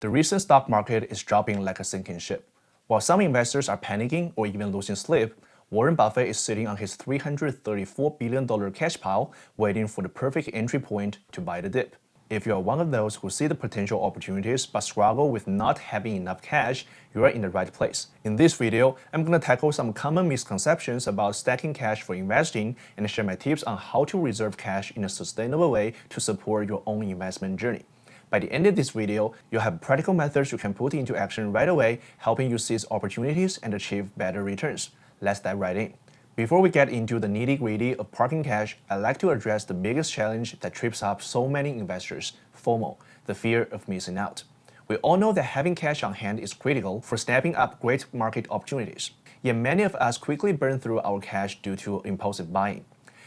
The recent stock market is dropping like a sinking ship. While some investors are panicking or even losing sleep, Warren Buffett is sitting on his $334 billion cash pile, waiting for the perfect entry point to buy the dip. If you are one of those who see the potential opportunities but struggle with not having enough cash, you are in the right place. In this video, I'm going to tackle some common misconceptions about stacking cash for investing and share my tips on how to reserve cash in a sustainable way to support your own investment journey. By the end of this video, you'll have practical methods you can put into action right away, helping you seize opportunities and achieve better returns. Let's dive right in. Before we get into the nitty-gritty of parking cash, I'd like to address the biggest challenge that trips up so many investors, FOMO, the fear of missing out. We all know that having cash on hand is critical for snapping up great market opportunities, yet many of us quickly burn through our cash due to impulsive buying.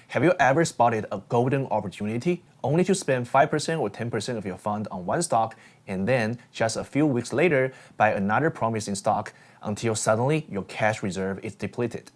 Have you ever spotted a golden opportunity only to spend 5% or 10% of your fund on one stock and then just a few weeks later buy another promising stock until suddenly your cash reserve is depleted?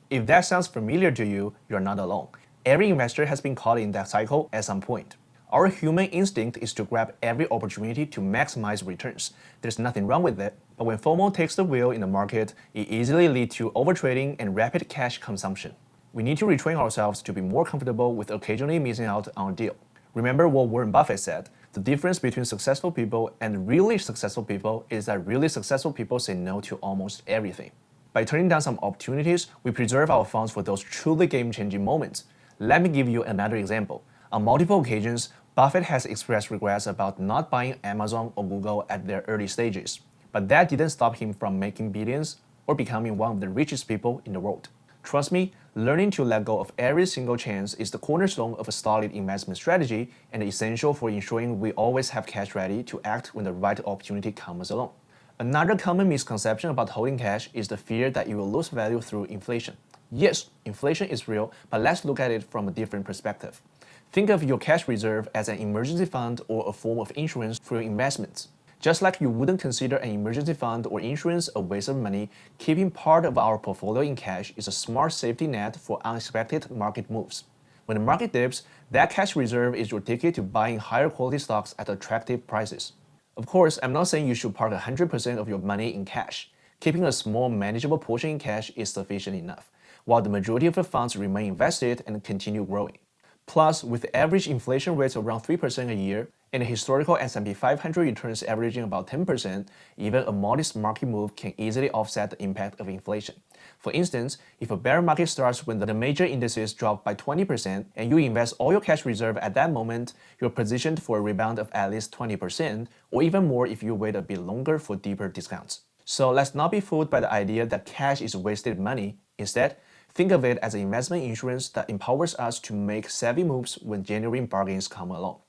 If that sounds familiar to you, you're not alone. Every investor has been caught in that cycle at some point. Our human instinct is to grab every opportunity to maximize returns. There's nothing wrong with it, but when FOMO takes the wheel in the market, it easily leads to overtrading and rapid cash consumption. We need to retrain ourselves to be more comfortable with occasionally missing out on a deal. Remember what Warren Buffett said, the difference between successful people and really successful people is that really successful people say no to almost everything. By turning down some opportunities, we preserve our funds for those truly game-changing moments. Let me give you another example. On multiple occasions, Buffett has expressed regrets about not buying Amazon or Google at their early stages. But that didn't stop him from making billions or becoming one of the richest people in the world. Trust me, learning to let go of every single chance is the cornerstone of a solid investment strategy and essential for ensuring we always have cash ready to act when the right opportunity comes along. Another common misconception about holding cash is the fear that you will lose value through inflation. Yes, inflation is real, but let's look at it from a different perspective. Think of your cash reserve as an emergency fund or a form of insurance for your investments. Just like you wouldn't consider an emergency fund or insurance a waste of money, keeping part of our portfolio in cash is a smart safety net for unexpected market moves. When the market dips, that cash reserve is your ticket to buying higher quality stocks at attractive prices. Of course, I'm not saying you should park 100% of your money in cash. Keeping a small, manageable portion in cash is sufficient enough, while the majority of the funds remain invested and continue growing. Plus, with average inflation rates around 3% a year, and historical S&P 500 returns averaging about 10%, even a modest market move can easily offset the impact of inflation. For instance, if a bear market starts when the major indices drop by 20% and you invest all your cash reserve at that moment, you're positioned for a rebound of at least 20%, or even more if you wait a bit longer for deeper discounts. So let's not be fooled by the idea that cash is wasted money. Instead, think of it as an investment insurance that empowers us to make savvy moves when genuine bargains come along.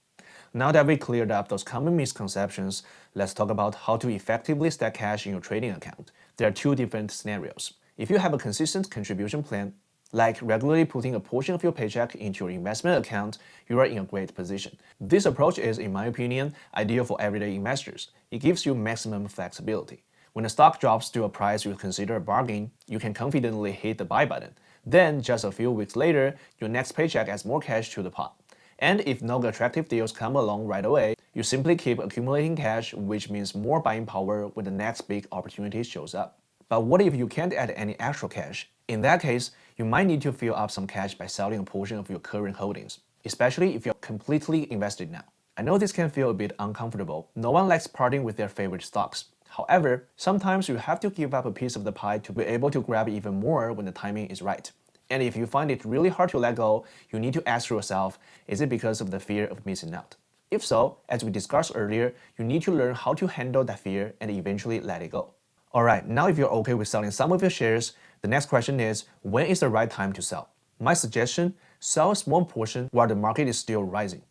Now that we cleared up those common misconceptions, let's talk about how to effectively stack cash in your trading account. There are two different scenarios. If you have a consistent contribution plan, like regularly putting a portion of your paycheck into your investment account, you are in a great position. This approach is, in my opinion, ideal for everyday investors. It gives you maximum flexibility. When a stock drops to a price you consider a bargain, you can confidently hit the buy button. Then, just a few weeks later, your next paycheck adds more cash to the pot. And if no attractive deals come along right away, you simply keep accumulating cash, which means more buying power when the next big opportunity shows up. But what if you can't add any actual cash? In that case, you might need to fill up some cash by selling a portion of your current holdings, especially if you're completely invested now. I know this can feel a bit uncomfortable. No one likes parting with their favorite stocks. However, sometimes you have to give up a piece of the pie to be able to grab even more when the timing is right. And if you find it really hard to let go, you need to ask yourself, is it because of the fear of missing out? If so, as we discussed earlier, you need to learn how to handle that fear and eventually let it go. Alright, now if you're okay with selling some of your shares, the next question is, when is the right time to sell? My suggestion, sell a small portion while the market is still rising.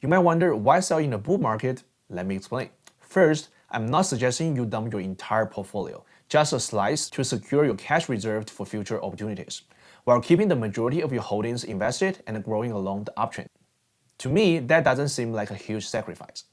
You might wonder, why sell in a bull market? Let me explain. First, I'm not suggesting you dump your entire portfolio, just a slice to secure your cash reserved for future opportunities, while keeping the majority of your holdings invested and growing along the uptrend. To me, that doesn't seem like a huge sacrifice.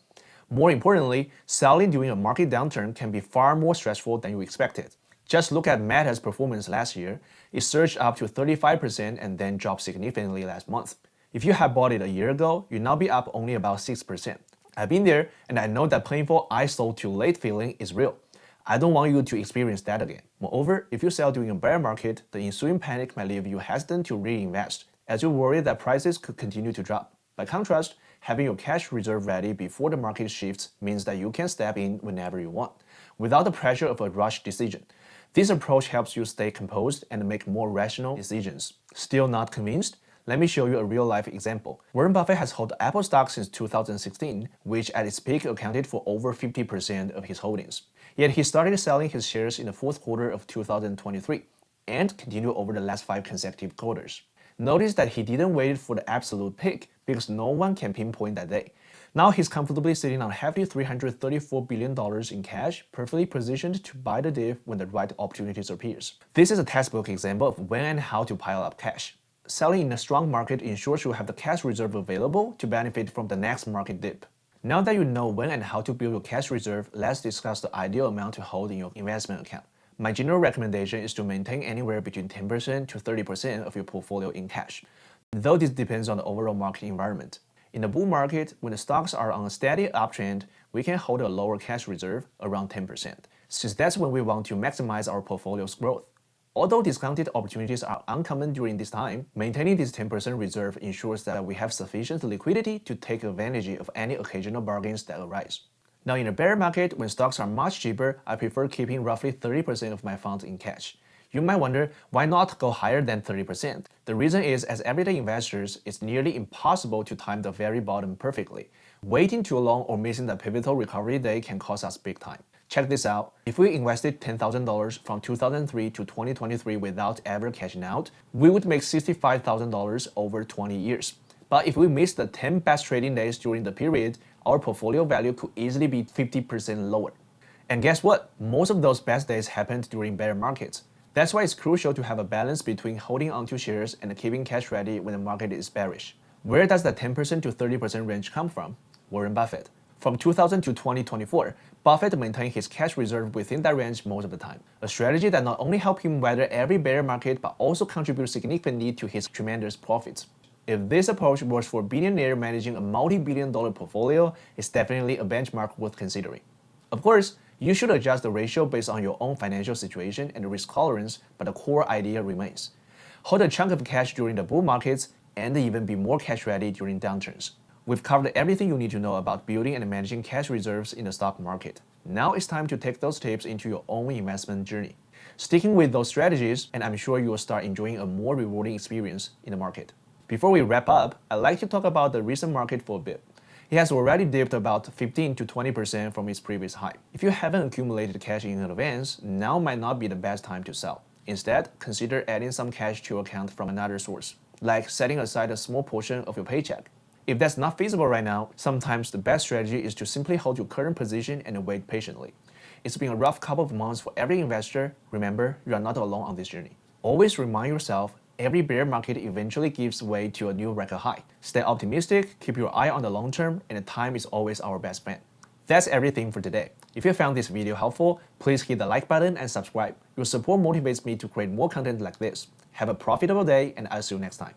More importantly, selling during a market downturn can be far more stressful than you expected. Just look at Meta's performance last year. It surged up to 35% and then dropped significantly last month. If you had bought it a year ago, you'd now be up only about 6%. I've been there, and I know that painful "I sold too late" feeling is real. I don't want you to experience that again. Moreover, if you sell during a bear market, the ensuing panic might leave you hesitant to reinvest, as you worry that prices could continue to drop. By contrast, having your cash reserve ready before the market shifts means that you can step in whenever you want, without the pressure of a rushed decision. This approach helps you stay composed and make more rational decisions. Still not convinced? Let me show you a real-life example. Warren Buffett has held Apple stock since 2016, which at its peak accounted for over 50% of his holdings. Yet he started selling his shares in the fourth quarter of 2023 and continued over the last 5 consecutive quarters. Notice that he didn't wait for the absolute peak because no one can pinpoint that day. Now he's comfortably sitting on hefty $334 billion in cash, perfectly positioned to buy the dip when the right opportunities appears. This is a textbook example of when and how to pile up cash. Selling in a strong market ensures you have the cash reserve available to benefit from the next market dip. Now that you know when and how to build your cash reserve, let's discuss the ideal amount to hold in your investment account. My general recommendation is to maintain anywhere between 10% to 30% of your portfolio in cash, though this depends on the overall market environment. In the bull market, when the stocks are on a steady uptrend, we can hold a lower cash reserve, around 10%, since that's when we want to maximize our portfolio's growth. Although discounted opportunities are uncommon during this time, maintaining this 10% reserve ensures that we have sufficient liquidity to take advantage of any occasional bargains that arise. Now, in a bear market, when stocks are much cheaper, I prefer keeping roughly 30% of my funds in cash. You might wonder, why not go higher than 30%? The reason is, as everyday investors, it's nearly impossible to time the very bottom perfectly. Waiting too long or missing the pivotal recovery day can cost us big time. Check this out. If we invested $10,000 from 2003 to 2023 without ever cashing out, we would make $65,000 over 20 years. But if we missed the 10 best trading days during the period, our portfolio value could easily be 50% lower. And guess what? Most of those best days happened during bear markets. That's why it's crucial to have a balance between holding onto shares and keeping cash ready when the market is bearish. Where does the 10% to 30% range come from? Warren Buffett. From 2000 to 2024, Buffett maintained his cash reserve within that range most of the time, a strategy that not only helped him weather every bear market but also contributed significantly to his tremendous profits. If this approach works for a billionaire managing a multi-billion-dollar portfolio, it's definitely a benchmark worth considering. Of course, you should adjust the ratio based on your own financial situation and risk tolerance, but the core idea remains. Hold a chunk of cash during the bull markets and even be more cash ready during downturns. We've covered everything you need to know about building and managing cash reserves in the stock market. Now it's time to take those tips into your own investment journey. Sticking with those strategies, and I'm sure you will start enjoying a more rewarding experience in the market. Before we wrap up, I'd like to talk about the recent market for a bit. It has already dipped about 15 to 20% from its previous high. If you haven't accumulated cash in advance, now might not be the best time to sell. Instead, consider adding some cash to your account from another source, like setting aside a small portion of your paycheck. If that's not feasible right now, sometimes the best strategy is to simply hold your current position and wait patiently. It's been a rough couple of months for every investor. Remember, you are not alone on this journey. Always remind yourself, every bear market eventually gives way to a new record high. Stay optimistic, keep your eye on the long term, and time is always our best friend. That's everything for today. If you found this video helpful, please hit the like button and subscribe. Your support motivates me to create more content like this. Have a profitable day, and I'll see you next time.